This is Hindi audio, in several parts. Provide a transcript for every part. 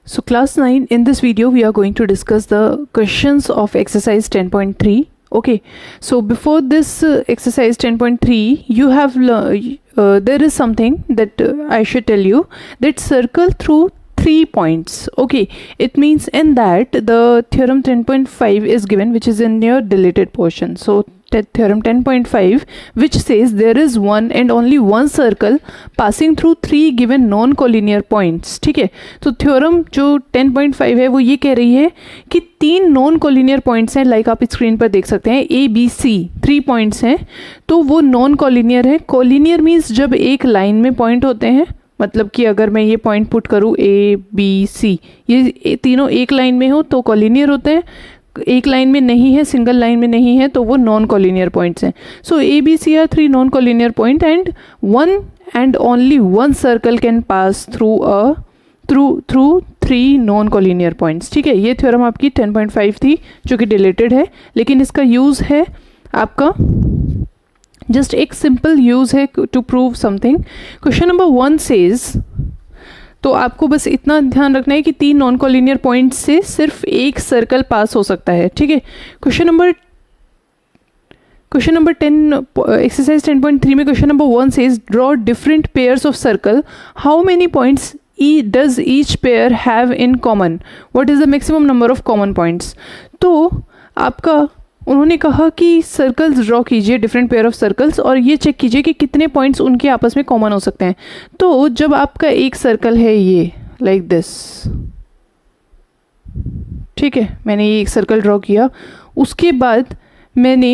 So class 9, in this video we are going to discuss the questions of exercise 10.3. Okay, so before this exercise 10.3 you have there is something that I should tell you, that circle through 3 points. Okay, it means in that the theorem 10.5 is given, which is in your deleted portion. So theorem 10.5 which says there is one and only one circle passing through 3 given non collinear points. ठीक है, तो थ्योरम जो 10.5 है वो ये कह रही है कि 3 नॉन कोलिनियर पॉइंट्स हैं, लाइक आप स्क्रीन पर देख सकते हैं ए बी सी 3 पॉइंट्स हैं, तो वो नॉन कोलिनियर है. कोलिनियर मीन्स जब एक लाइन में पॉइंट होते हैं, मतलब कि अगर मैं ये पॉइंट पुट करूँ ए बी सी, ये तीनों एक लाइन में हो तो कोलिनियर होते हैं, एक लाइन में नहीं है, सिंगल लाइन में नहीं है, तो वो नॉन कोलिनियर पॉइंट्स हैं. So A B C are 3 non collinear point and one and only one circle can pass through 3 non collinear points. ठीक है, ये थ्योरम आपकी 10.5 थी जो कि डिलीटेड है, लेकिन इसका यूज़ है आपका जस्ट एक सिंपल यूज़ है to prove something. Question number 1 says, तो आपको बस इतना ध्यान रखना है कि 3 नॉन कोलिनियर पॉइंट्स से सिर्फ एक सर्कल पास हो सकता है. ठीक है, क्वेश्चन नंबर 10 एक्सरसाइज 10.3 में question number 1 says draw different pairs of circle, how many points does each pair have in common, what is the maximum number of common points. तो आपका उन्होंने कहा कि सर्कल्स ड्रॉ कीजिए, डिफरेंट पेयर ऑफ सर्कल्स, और ये चेक कीजिए कि कितने पॉइंट्स उनके आपस में कॉमन हो सकते हैं. तो जब आपका एक सर्कल है ये लाइक दिस, ठीक है, मैंने ये एक सर्कल ड्रॉ किया, उसके बाद मैंने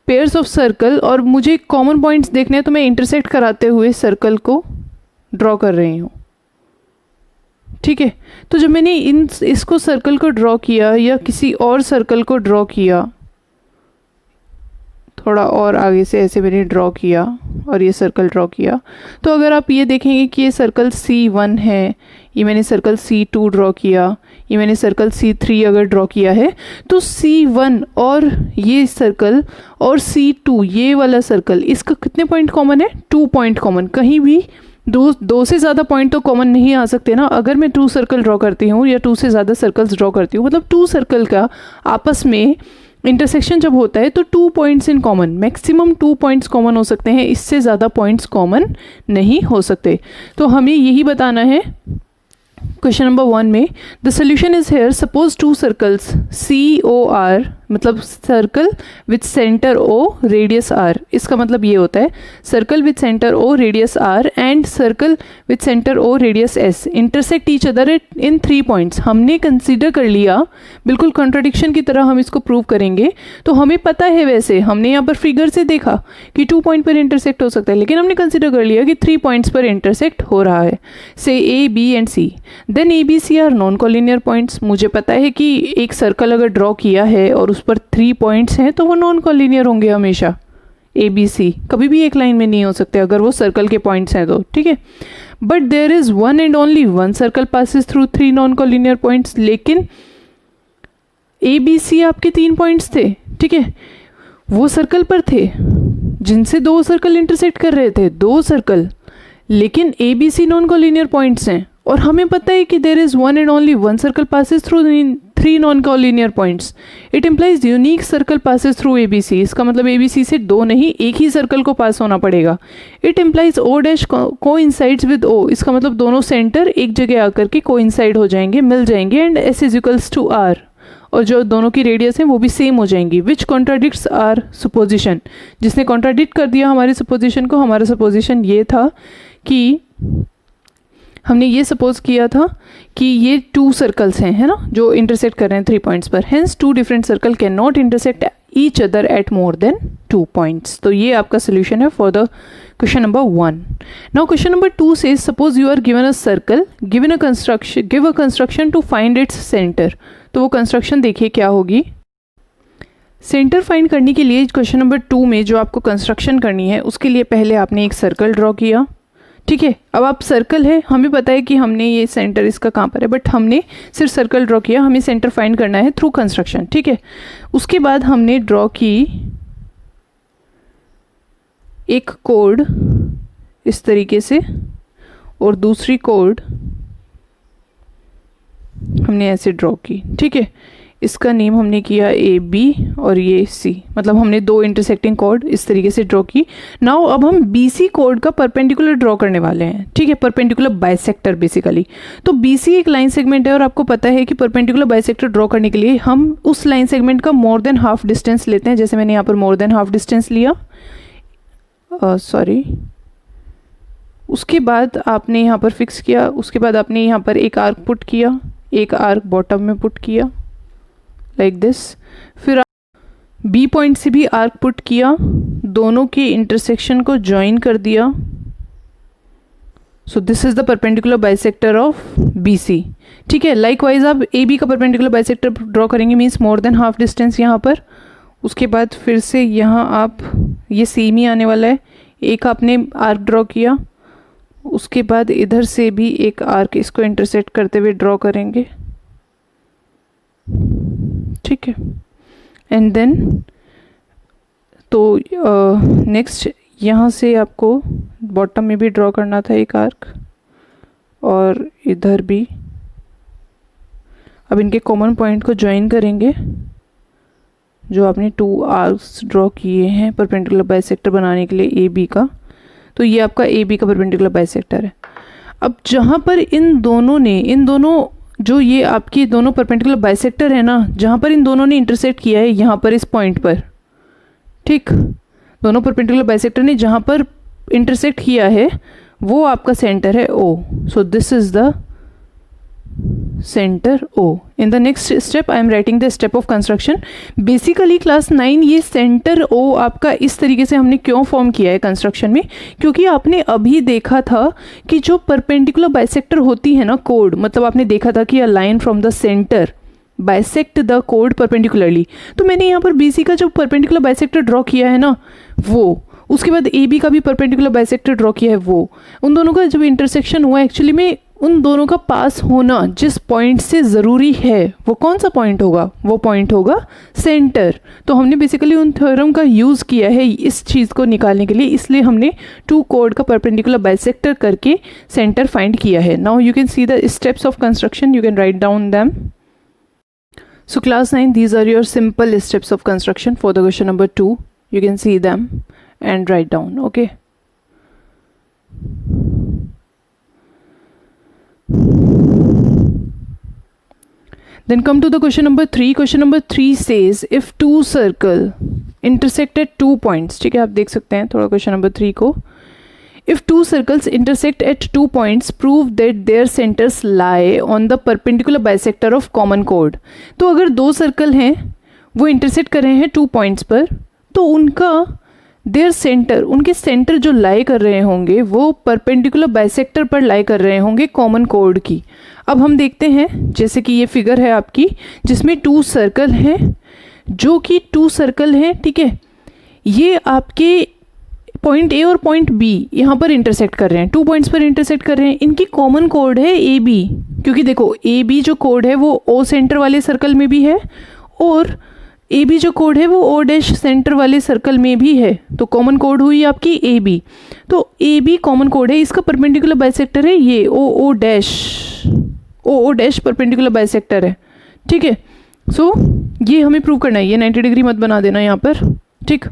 पेयर्स ऑफ सर्कल और मुझे कॉमन पॉइंट्स देखने हैं, तो मैं इंटरसेक्ट कराते हुए सर्कल को ड्रॉ कर रही हूँ. ठीक है, तो जब मैंने इसको सर्कल को ड्रॉ किया या किसी और सर्कल को ड्रॉ किया, थोड़ा और आगे से ऐसे मैंने ड्रॉ किया और ये सर्कल ड्रॉ किया, तो अगर आप ये देखेंगे कि ये सर्कल C1 है, ये मैंने सर्कल C2 ड्रॉ किया, ये मैंने सर्कल C3 अगर ड्रॉ किया है, तो C1 और ये सर्कल और C2 ये वाला सर्कल, इसका कितने पॉइंट कॉमन है? 2 पॉइंट कॉमन. कहीं भी दो से ज़्यादा पॉइंट तो कॉमन नहीं आ सकते ना. अगर मैं 2 सर्कल ड्रॉ करती हूँ या 2 से ज़्यादा सर्कल्स ड्रॉ करती हूँ, मतलब 2 सर्कल का आपस में इंटरसेक्शन जब होता है तो 2 points in common, maximum 2 points common हो सकते हैं, इससे ज़्यादा पॉइंट्स कॉमन नहीं हो सकते. तो हमें यही बताना है क्वेश्चन नंबर 1 में. The solution is here, suppose 2 circles COR, मतलब circle with centre O radius R, इसका मतलब ये होता है circle with centre O radius R and circle with centre O radius S intersect each other in 3 points. हमने कंसीडर कर लिया, बिल्कुल कॉन्ट्रडिक्शन की तरह हम इसको प्रूव करेंगे. तो हमें पता है, वैसे हमने यहाँ पर फिगर से देखा कि 2 पॉइंट पर इंटरसेक्ट हो सकता है, लेकिन हमने कंसीडर कर लिया कि 3 पॉइंट्स पर इंटरसेक्ट हो रहा है, से A, B and C. Then A, B, C are non collinear points. मुझे पता है कि एक सर्कल अगर ड्रॉ किया है और पर 3 पॉइंट्स हैं तो वो नॉन कोलिनियर होंगे हमेशा. ए बी सी कभी भी एक लाइन में नहीं हो सकते अगर वो सर्कल के पॉइंट्स हैं तो. ठीक है, but there is one and only one circle passes through 3 non collinear points. लेकिन ए बी सी आपके 3 पॉइंट्स थे, ठीक है, वो सर्कल पर थे जिनसे 2 सर्कल इंटरसेक्ट कर रहे थे, 2 सर्कल, लेकिन A B C non collinear points हैं. और हमें पता है कि there is one and only one circle passes through 3 non collinear points. It implies unique circle passes through ABC. इसका मतलब ABC से 2 नहीं, एक ही सर्कल को पास होना पड़ेगा. It implies O dash coincides with O. इसका मतलब दोनों सेंटर एक जगह आकर के कोइंसाइड हो जाएंगे, मिल जाएंगे, and S is equals to R, और जो दोनों की रेडियस है वो भी सेम हो जाएंगी. विच कॉन्ट्राडिक्ट्स आर सुपोजिशन. जिसने कॉन्ट्राडिक्ट कर दिया हमारे सुपोजिशन को. हमारा सुपोजिशन ये था कि हमने ये सपोज किया था कि ये 2 सर्कल्स हैं, है ना, जो इंटरसेक्ट कर रहे हैं 3 पॉइंट्स पर. Hence 2 different circle can not intersect each other at more than 2 points. तो ये आपका सोल्यूशन है for the question number 1. Now question number 2 से suppose you are given a circle, give a construction to find its centre. तो वो कंस्ट्रक्शन देखिए क्या होगी. सेंटर फाइंड करने के लिए क्वेश्चन नंबर 2 में जो आपको कंस्ट्रक्शन करनी है, उसके लिए पहले आपने एक सर्कल ड्रॉ किया. ठीक है, अब आप सर्कल है, हमें पता है कि हमने ये सेंटर इसका कहाँ पर है, बट हमने सिर्फ सर्कल ड्रॉ किया, हमें सेंटर फाइंड करना है थ्रू कंस्ट्रक्शन. ठीक है, उसके बाद हमने ड्रॉ की एक कोड इस तरीके से और दूसरी कोड हमने ऐसे ड्रॉ की, ठीक है। इसका नेम हमने किया ए बी और ये सी, मतलब हमने दो इंटरसेक्टिंग कॉर्ड इस तरीके से ड्रॉ की। नाउ अब हम बी सी कॉर्ड का परपेंडिकुलर ड्रॉ करने वाले हैं, ठीक है, परपेंडिकुलर बाइसेक्टर बेसिकली। तो बी सी एक लाइन सेगमेंट है और आपको पता है कि परपेंडिकुलर बाइसेक्टर ड्रॉ करने के लिए हम उस लाइन सेगमेंट का मोर देन हाफ डिस्टेंस लेते हैं, जैसे मैंने यहाँ पर मोर देन हाफ डिस्टेंस लिया, उसके बाद आपने यहाँ पर फिक्स किया, उसके बाद आपने यहाँ पर एक आर्क पुट किया, एक आर्क बॉटम में पुट किया लाइक दिस। फिर बी पॉइंट से भी आर्क पुट किया, दोनों के इंटरसेक्शन को ज्वाइन कर दिया। So this is the perpendicular bisector of B C, ठीक है। लाइकवाइज आप ए बी का परपेंडिकुलर बाइसेक्टर ड्रॉ करेंगे, means more than half distance यहाँ पर। उसके बाद फिर से यहाँ आप ये सेम ही आने वाला है, एक आपने आर्क ड्रॉ किया, उसके बाद इधर से भी एक आर्क इसको इंटरसेक्ट करते हुए ड्रॉ करेंगे, ठीक है। एंड देन तो नेक्स्ट यहाँ से आपको बॉटम में भी ड्रॉ करना था एक आर्क, और इधर भी। अब इनके कॉमन पॉइंट को ज्वाइन करेंगे, जो आपने टू आर्क्स ड्रॉ किए हैं परपेंडिकुलर बाइसेक्टर बनाने के लिए ए बी का। तो ये आपका ए बी का परपेंडिकुलर बाइसेक्टर है। अब जहाँ पर इन दोनों जो ये आपकी दोनों परपेंडिकुलर बाइसेक्टर है ना, जहाँ पर इन दोनों ने इंटरसेक्ट किया है यहाँ पर इस पॉइंट पर, ठीक, दोनों परपेंडिकुलर बाइसेक्टर ने जहाँ पर इंटरसेक्ट किया है वो आपका सेंटर है O. So this is the centre O. In the next step I am writing the step of construction. Basically class 9 ये सेंटर ओ आपका इस तरीके से हमने क्यों फॉर्म किया है कंस्ट्रक्शन में, क्योंकि आपने अभी देखा था कि जो परपेंडिकुलर बाइसेक्टर होती है ना कोड, मतलब आपने देखा था कि a line from the centre bisect the code perpendicularly. तो मैंने यहाँ पर बी सी का जो परपेंडिकुलर बाइसेक्टर ड्रॉ किया है ना वो, उसके बाद ए बी का भी परपेंडिकुलर बाइसेक्टर ड्रॉ किया है वो, उन दोनों का जब इंटरसेक्शन हुआ एक्चुअली में उन दोनों का पास होना जिस पॉइंट से ज़रूरी है वो कौन सा पॉइंट होगा, वो पॉइंट होगा सेंटर। तो हमने बेसिकली उन थ्योरम का यूज़ किया है इस चीज़ को निकालने के लिए, इसलिए हमने टू कोड का परपेंडिकुलर बाइसेक्टर करके सेंटर फाइंड किया है। Now you can see the steps of construction, you can write down them. So class 9, these are your simple steps of construction for the question number 2. You can see them and write down, okay? Then come to the question number 3. Question number 3 says if two circle intersect at 2 points, ठीक है, आप देख सकते हैं थोड़ा question number 3 को। If two circles intersect at 2 points, prove that their centers lie on the perpendicular bisector of common chord. तो अगर दो सर्कल हैं वो इंटरसेक्ट कर रहे हैं 2 पॉइंट्स पर, तो उनका देयर सेंटर, उनके सेंटर जो लाई कर रहे होंगे वो परपेंडिकुलर बाइसेक्टर पर लाई कर रहे होंगे कॉमन कोड की। अब हम देखते हैं, जैसे कि ये फिगर है आपकी जिसमें 2 सर्कल हैं, जो कि 2 सर्कल हैं, ठीक है, ये आपके पॉइंट ए और पॉइंट बी यहाँ पर इंटरसेक्ट कर रहे हैं, 2 पॉइंट्स पर इंटरसेक्ट कर रहे हैं। इनकी कॉमन कोड है ए बी, क्योंकि देखो ए बी जो कोड है वो ओ सेंटर वाले सर्कल में भी है और ए बी जो कोड है वो ओ डैश सेंटर वाले सर्कल में भी है। तो कॉमन कोड हुई आपकी ए बी, तो ए बी कॉमन कोड है, इसका परपेंडिकुलर बाइसेक्टर है ये ओ डैश परपेंडिकुलर बाइसेक्टर है, ठीक है। सो ये हमें प्रूव करना है, ये 90 डिग्री मत बना देना यहाँ पर, ठीक,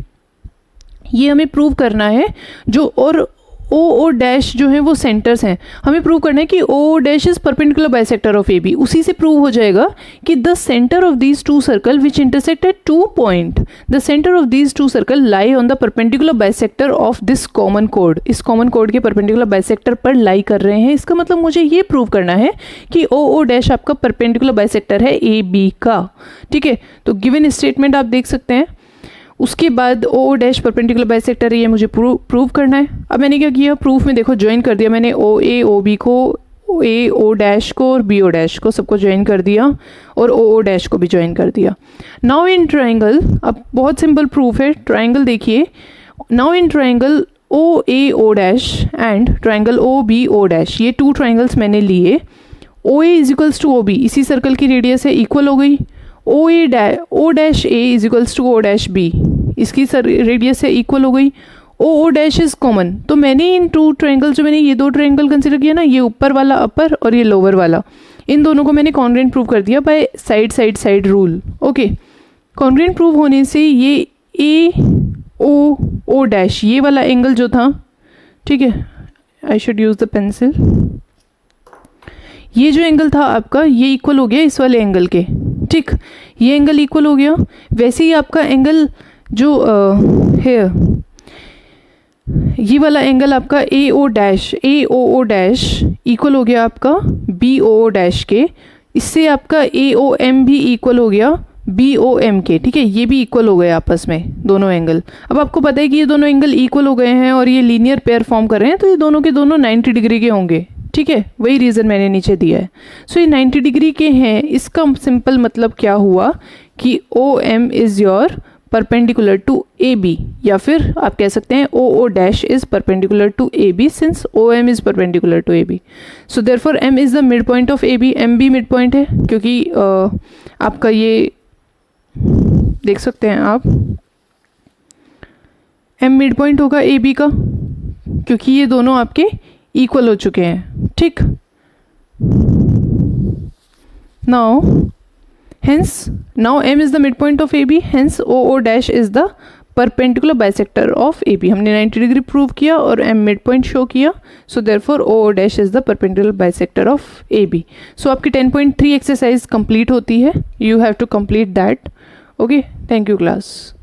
ये हमें प्रूव करना है। जो और ओ डैश जो है वो सेंटर्स हैं, हमें प्रूव करना है कि O dash is perpendicular bisector of A B. उसी से प्रूव हो जाएगा कि the centre of these 2 circle which intersect at 2 point, the centre of these 2 circle lie on the perpendicular bisector of this common कोड। इस कॉमन कोड के परपेंडिकुलर बाइसेक्टर पर लाई कर रहे हैं। इसका मतलब मुझे ये प्रूव करना है कि ओ डैश आपका परपेंडिकुलर बाइसेक्टर है ए बी का, ठीक है। तो गिवन स्टेटमेंट आप देख सकते हैं। उसके बाद ओ डैश परपेंडिकुलर बाइसेक्टर है, ये मुझे प्रूव करना है। अब मैंने क्या किया, प्रूफ में देखो ज्वाइन कर दिया मैंने ओ ए ओ बी को, ए ओ डैश को और बी ओ डैश को, सबको ज्वाइन कर दिया और ओ डैश को भी ज्वाइन कर दिया। नाउ इन ट्राइंगल, अब बहुत सिंपल प्रूफ है, ट्राइंगल देखिए। Now in triangle O A O dash and triangle O B O dash, ये 2 ट्राइंगल्स मैंने लिए। O A is equals to O B, इसी सर्कल की रेडियस है, इक्वल हो गई। O dash A is equals to O dash B, इसकी रेडियस है, इक्वल हो गई। ओ डैश इज कॉमन, तो मैंने इन 2 ट्रायंगल, जो मैंने ये 2 ट्रायंगल कंसिडर किया ना, ये ऊपर वाला अपर और ये लोअर वाला, इन दोनों को मैंने कॉन्ग्रुएंट प्रूव कर दिया by side side side rule. Okay, congruent prove होने से ये ए ओ ओ डैश ये वाला एंगल जो था, ठीक है, I should use the pencil, ये जो एंगल था आपका ये इक्वल हो गया इस वाले एंगल के, ठीक, ये एंगल इक्वल हो गया। वैसे ही आपका एंगल जो है ये वाला एंगल आपका ए ओ ओ डैश इक्वल हो गया आपका बी ओ डैश के, इससे आपका ए ओ एम भी इक्वल हो गया बी ओ एम के, ठीक है, ये भी इक्वल हो गए आपस में दोनों एंगल। अब आपको पता है कि ये दोनों एंगल इक्वल हो गए हैं और ये लीनियर पेयर फॉर्म कर रहे हैं, तो ये दोनों के दोनों 90 डिग्री के होंगे, ठीक है, वही रीज़न मैंने नीचे दिया है। सो ये 90 डिग्री के हैं, इसका सिंपल मतलब क्या हुआ कि O M is your perpendicular to A B, या फिर आप कह सकते हैं O O dash is perpendicular to A B since O M is perpendicular to A B. So therefore M is the mid point of A B, M भी मिड पॉइंट है क्योंकि आपका ये देख सकते हैं आप, एम मिड पॉइंट होगा ए बी का क्योंकि ये दोनों आपके इक्वल हो चुके हैं, ठीक। Now m is the midpoint of AB, hence OO dash is the perpendicular bisector of AB। हमने 90 डिग्री प्रूव किया और m मिड पॉइंट शो किया, so therefore OO dash is the perpendicular bisector of AB। So आपकी 10.3 एक्सरसाइज कंप्लीट होती है, you have to complete that. Okay, thank you class.